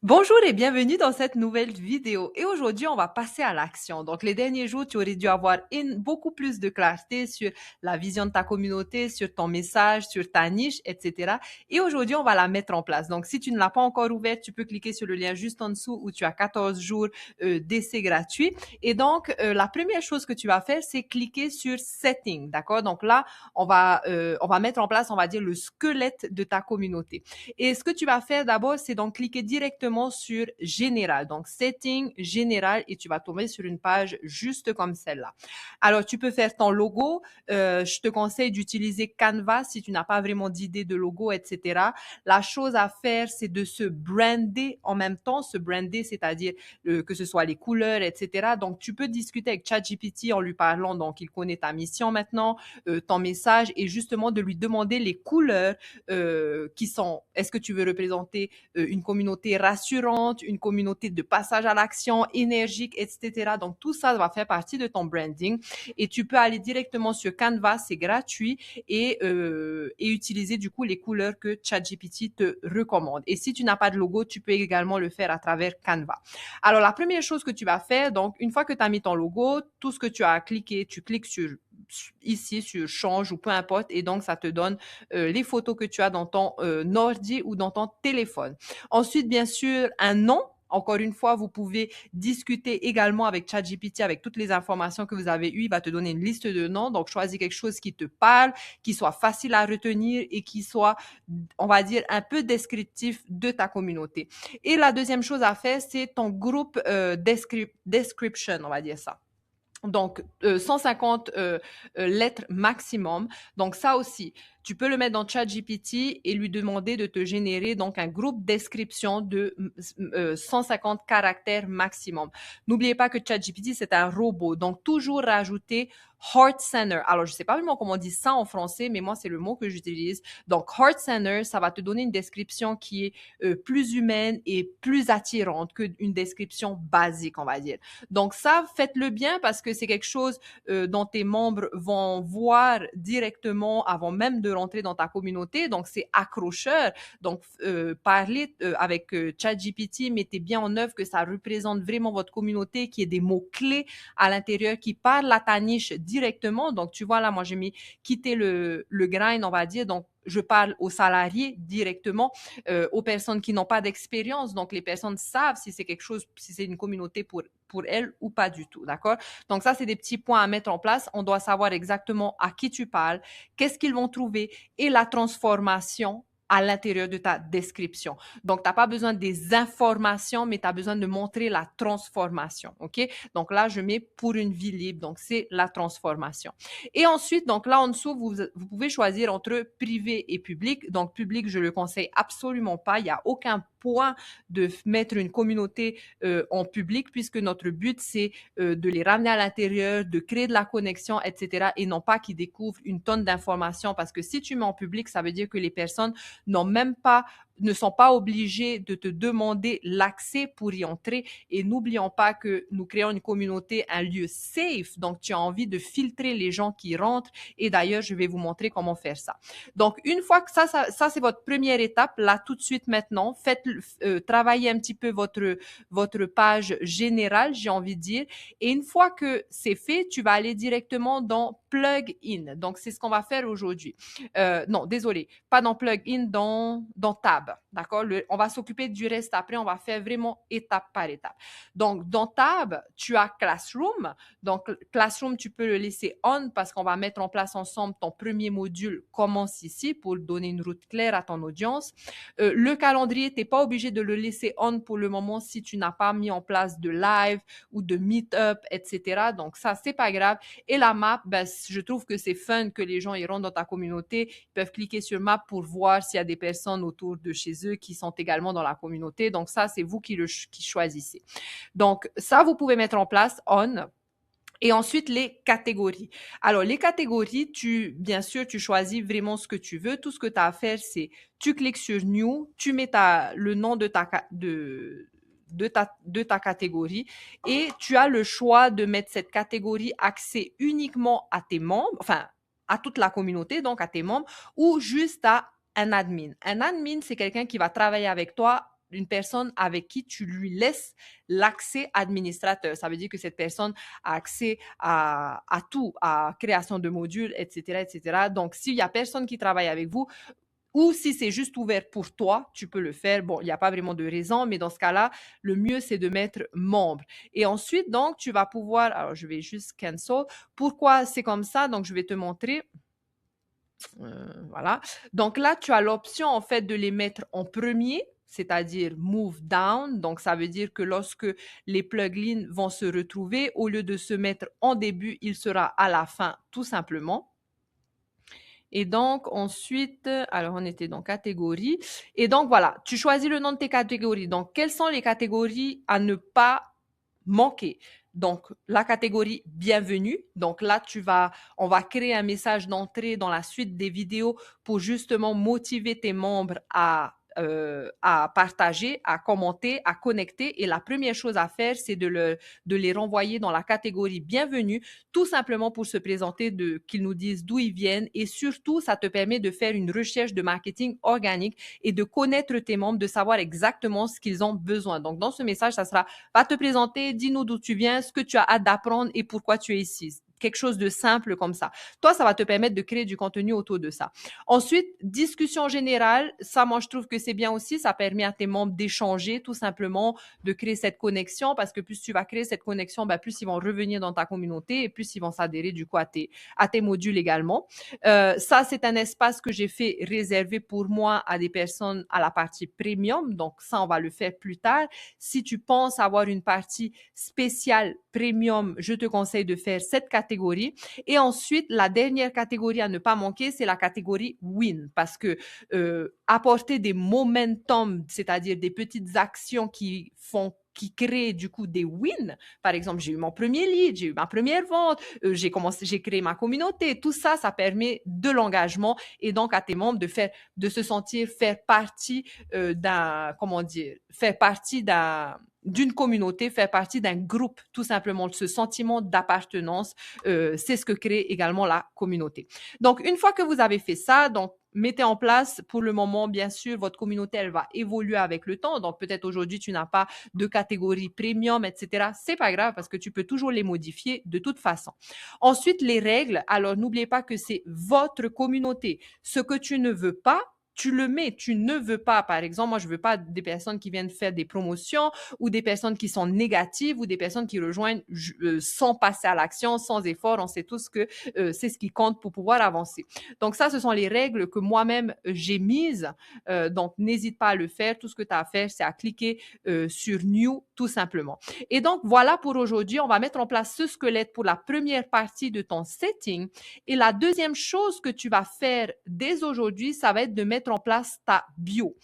Bonjour et bienvenue dans cette nouvelle vidéo. Et aujourd'hui, on va passer à l'action. Donc, les derniers jours, tu aurais dû avoir beaucoup plus de clarté sur la vision de ta communauté, sur ton message, sur ta niche, etc. Et aujourd'hui, on va la mettre en place. Donc, si tu ne l'as pas encore ouverte, tu peux cliquer sur le lien juste en dessous où tu as 14 jours d'essai gratuit. Et donc, la première chose que tu vas faire, c'est cliquer sur Setting. D'accord? Donc là, on va mettre en place, on va dire, le squelette de ta communauté. Et ce que tu vas faire d'abord, c'est donc cliquer directement sur Général. Donc, Setting Général et tu vas tomber sur une page juste comme celle-là. Alors, tu peux faire ton logo. Je te conseille d'utiliser Canva si tu n'as pas vraiment d'idée de logo, etc. La chose à faire, c'est de se brander en même temps. Se brander, c'est-à-dire que ce soit les couleurs, etc. Donc, tu peux discuter avec ChatGPT en lui parlant. Donc, il connaît ta mission maintenant, ton message et justement de lui demander les couleurs qui sont, est-ce que tu veux représenter une communauté rassurante, une communauté de passage à l'action, énergique, etc. Donc, tout ça va faire partie de ton branding et tu peux aller directement sur Canva, c'est gratuit et utiliser du coup les couleurs que ChatGPT te recommande. Et si tu n'as pas de logo, tu peux également le faire à travers Canva. Alors, la première chose que tu vas faire, donc, une fois que tu as mis ton logo, tout ce que tu as cliqué, tu cliques sur ici sur change ou peu importe et donc ça te donne les photos que tu as dans ton ordi ou dans ton téléphone. Ensuite, bien sûr, un nom. Encore une fois, vous pouvez discuter également avec ChatGPT, avec toutes les informations que vous avez eues. Il va te donner une liste de noms. Donc, choisis quelque chose qui te parle, qui soit facile à retenir et qui soit, on va dire, un peu descriptif de ta communauté. Et la deuxième chose à faire, c'est ton groupe description, on va dire ça. Donc, 150 lettres maximum. Donc, ça aussi, tu peux le mettre dans ChatGPT et lui demander de te générer donc un groupe description de 150 caractères maximum. N'oubliez pas que ChatGPT, c'est un robot. Donc, toujours rajouter Heart Center. Alors, je sais pas vraiment comment on dit ça en français, mais moi, c'est le mot que j'utilise. Donc, Heart Center, ça va te donner une description qui est plus humaine et plus attirante qu'une description basique, on va dire. Donc ça, faites-le bien parce que c'est quelque chose dont tes membres vont voir directement avant même de rentrer dans ta communauté. Donc c'est accrocheur. Donc parlez avec ChatGPT, mettez bien en œuvre que ça représente vraiment votre communauté, qu'il y ait des mots-clés à l'intérieur qui parlent à ta niche directement. Donc tu vois là, moi j'ai mis quitter le grind, on va dire. Donc je parle aux salariés directement, aux personnes qui n'ont pas d'expérience. Donc, les personnes savent si c'est quelque chose, si c'est une communauté pour elles ou pas du tout, d'accord? Donc, ça, c'est des petits points à mettre en place. On doit savoir exactement à qui tu parles, qu'est-ce qu'ils vont trouver et la transformation à l'intérieur de ta description. Donc, tu n'as pas besoin des informations, mais tu as besoin de montrer la transformation, OK? Donc là, je mets pour une vie libre. Donc, c'est la transformation. Et ensuite, donc là en dessous, vous pouvez choisir entre privé et public. Donc, public, je le conseille absolument pas. Il n'y a aucun point de mettre une communauté en public puisque notre but, c'est de les ramener à l'intérieur, de créer de la connexion, etc. et non pas qu'ils découvrent une tonne d'informations parce que si tu mets en public, ça veut dire que les personnes n'ont même pas ne sont pas obligés de te demander l'accès pour y entrer. Et n'oublions pas que nous créons une communauté, un lieu safe. Donc, tu as envie de filtrer les gens qui rentrent. Et d'ailleurs, je vais vous montrer comment faire ça. Donc, une fois que ça c'est votre première étape, là, tout de suite maintenant, faites travailler un petit peu votre page générale, j'ai envie de dire. Et une fois que c'est fait, tu vas aller directement dans Plug-in. Donc, c'est ce qu'on va faire aujourd'hui. Non, désolé, pas dans Plug-in, dans Tab. D'accord? On va s'occuper du reste après. On va faire vraiment étape par étape. Donc, dans Tab, tu as Classroom. Donc, Classroom, tu peux le laisser on parce qu'on va mettre en place ensemble ton premier module commence ici pour donner une route claire à ton audience. Le calendrier, tu n'es pas obligé de le laisser on pour le moment si tu n'as pas mis en place de live ou de meet-up, etc. Donc, ça, c'est pas grave. Et la map, ben, je trouve que c'est fun que les gens y rentrent dans ta communauté. Ils peuvent cliquer sur map pour voir s'il y a des personnes autour de chez eux qui sont également dans la communauté. Donc, ça, c'est vous qui choisissez. Donc, ça, vous pouvez mettre en place on. Et ensuite, les catégories. Alors, les catégories, bien sûr, tu choisis vraiment ce que tu veux. Tout ce que tu as à faire, c'est tu cliques sur New, tu mets le nom de ta catégorie et tu as le choix de mettre cette catégorie accès uniquement à tes membres, enfin, à toute la communauté, donc à tes membres, ou juste à un admin. Un admin, c'est quelqu'un qui va travailler avec toi une personne avec qui tu lui laisses l'accès administrateur. Ça veut dire que cette personne a accès à tout, à création de modules, etc., etc. Donc, s'il y a personne qui travaille avec vous, ou si c'est juste ouvert pour toi, tu peux le faire. Bon, il n'y a pas vraiment de raison, mais dans ce cas-là, le mieux, c'est de mettre membre. Et ensuite, donc, tu vas pouvoir, alors je vais juste cancel. Pourquoi c'est comme ça? Donc, je vais te montrer. Voilà. Donc là, tu as l'option, en fait, de les mettre en premier, c'est-à-dire move down. Donc, ça veut dire que lorsque les plugins vont se retrouver, au lieu de se mettre en début, il sera à la fin, tout simplement. Et donc, ensuite, alors on était dans catégorie. Et donc, voilà, tu choisis le nom de tes catégories. Donc, quelles sont les catégories à ne pas manquer? Donc, la catégorie bienvenue. Donc là, on va créer un message d'entrée dans la suite des vidéos pour justement motiver tes membres à partager, à commenter, à connecter. Et la première chose à faire, c'est de les renvoyer dans la catégorie bienvenue, tout simplement pour se présenter, qu'ils nous disent d'où ils viennent. Et surtout, ça te permet de faire une recherche de marketing organique et de connaître tes membres, de savoir exactement ce qu'ils ont besoin. Donc, dans ce message, ça sera, va te présenter, dis-nous d'où tu viens, ce que tu as hâte d'apprendre et pourquoi tu es ici. Quelque chose de simple comme ça. Toi, ça va te permettre de créer du contenu autour de ça. Ensuite, discussion générale. Ça, moi, je trouve que c'est bien aussi. Ça permet à tes membres d'échanger, tout simplement, de créer cette connexion, parce que plus tu vas créer cette connexion, ben, plus ils vont revenir dans ta communauté et plus ils vont s'adhérer du coup à tes modules également. Ça, c'est un espace que j'ai fait réservé pour moi à des personnes à la partie premium. Donc, ça, on va le faire plus tard. Si tu penses avoir une partie spéciale premium, je te conseille de faire cette catégorie. Et ensuite, la dernière catégorie à ne pas manquer, c'est la catégorie win, parce que apporter des momentum, c'est-à-dire des petites actions qui créent du coup des wins. Par exemple, j'ai eu mon premier lead, j'ai eu ma première vente, j'ai créé ma communauté. Tout ça, ça permet de l'engagement et donc à tes membres de se sentir faire partie d'une communauté, faire partie d'un groupe, tout simplement. Ce sentiment d'appartenance, c'est ce que crée également la communauté. Donc, une fois que vous avez fait ça, donc, mettez en place, pour le moment, bien sûr, votre communauté, elle va évoluer avec le temps. Donc, peut-être aujourd'hui, tu n'as pas de catégorie premium, etc. C'est pas grave parce que tu peux toujours les modifier de toute façon. Ensuite, les règles. Alors, n'oubliez pas que c'est votre communauté. Ce que tu ne veux pas, tu le mets, tu ne veux pas, par exemple, moi, je veux pas des personnes qui viennent faire des promotions ou des personnes qui sont négatives ou des personnes qui rejoignent sans passer à l'action, sans effort. On sait tous que c'est ce qui compte pour pouvoir avancer. Donc ça, ce sont les règles que moi-même j'ai mises. Donc, n'hésite pas à le faire. Tout ce que tu as à faire, c'est à cliquer sur New, tout simplement. Et donc, voilà pour aujourd'hui. On va mettre en place ce squelette pour la première partie de ton setting. Et la deuxième chose que tu vas faire dès aujourd'hui, ça va être de mettre en place ta bio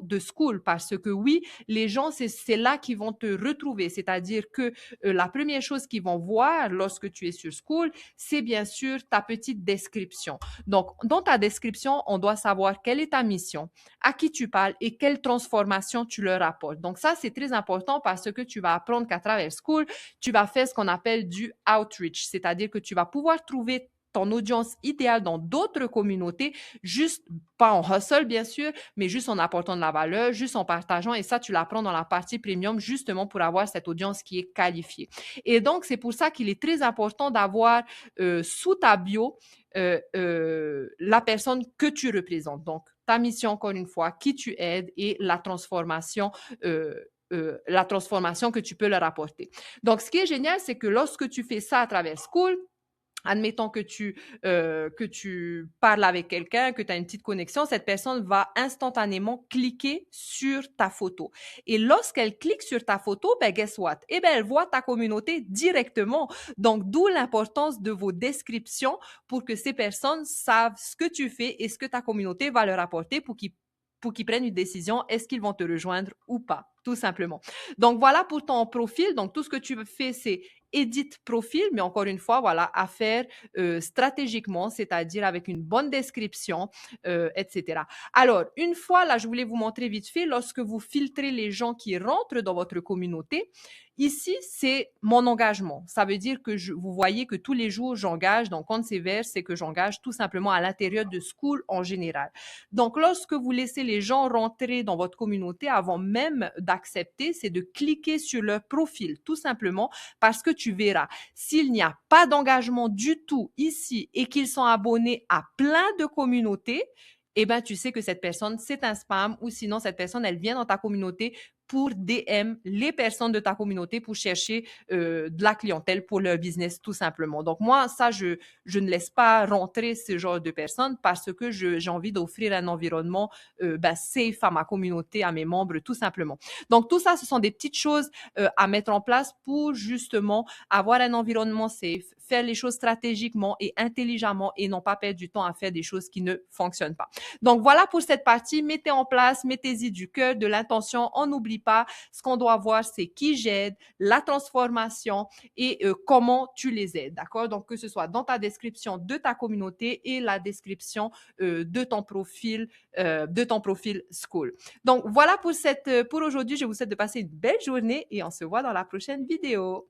de school, parce que oui, les gens, c'est là qu'ils vont te retrouver. C'est-à-dire que la première chose qu'ils vont voir lorsque tu es sur school, c'est bien sûr ta petite description. Donc, dans ta description, on doit savoir quelle est ta mission, à qui tu parles et quelle transformation tu leur apportes. Donc, ça, c'est très important parce que tu vas apprendre qu'à travers school, tu vas faire ce qu'on appelle du outreach, c'est-à-dire que tu vas pouvoir trouver ton audience idéale dans d'autres communautés, juste pas en hustle, bien sûr, mais juste en apportant de la valeur, juste en partageant. Et ça, tu l'apprends dans la partie premium, justement pour avoir cette audience qui est qualifiée. Et donc, c'est pour ça qu'il est très important d'avoir sous ta bio la personne que tu représentes. Donc, ta mission, encore une fois, qui tu aides et la transformation que tu peux leur apporter. Donc, ce qui est génial, c'est que lorsque tu fais ça à travers School, admettons que tu parles avec quelqu'un, que tu as une petite connexion, cette personne va instantanément cliquer sur ta photo. Et lorsqu'elle clique sur ta photo, ben guess what? Eh ben, elle voit ta communauté directement. Donc, d'où l'importance de vos descriptions pour que ces personnes savent ce que tu fais et ce que ta communauté va leur apporter pour qu'ils prennent une décision, est-ce qu'ils vont te rejoindre ou pas, tout simplement. Donc, voilà pour ton profil. Donc, tout ce que tu fais, c'est edit profil, mais encore une fois, voilà, à faire stratégiquement, c'est-à-dire avec une bonne description, etc. Alors, une fois, là, je voulais vous montrer vite fait, lorsque vous filtrez les gens qui rentrent dans votre communauté, Ici, c'est mon engagement. Ça veut dire que vous voyez que tous les jours, j'engage. Donc, compte sévère, c'est que j'engage tout simplement à l'intérieur de Skool en général. Donc, lorsque vous laissez les gens rentrer dans votre communauté, avant même d'accepter, c'est de cliquer sur leur profil, tout simplement parce que tu verras, s'il n'y a pas d'engagement du tout ici et qu'ils sont abonnés à plein de communautés, eh ben, tu sais que cette personne, c'est un spam ou sinon, cette personne, elle vient dans ta communauté pour DM les personnes de ta communauté pour chercher de la clientèle pour leur business, tout simplement. Donc, moi, ça, je ne laisse pas rentrer ce genre de personnes parce que j'ai envie d'offrir un environnement safe à ma communauté, à mes membres, tout simplement. Donc, tout ça, ce sont des petites choses à mettre en place pour justement avoir un environnement safe, faire les choses stratégiquement et intelligemment et non pas perdre du temps à faire des choses qui ne fonctionnent pas. Donc, voilà pour cette partie. Mettez en place, mettez-y du cœur, de l'intention. On n'oublie pas, ce qu'on doit voir, c'est qui j'aide, la transformation et comment tu les aides, d'accord? Donc, que ce soit dans ta description de ta communauté et la description de ton profil Skool. Donc, voilà pour aujourd'hui. Je vous souhaite de passer une belle journée et on se voit dans la prochaine vidéo.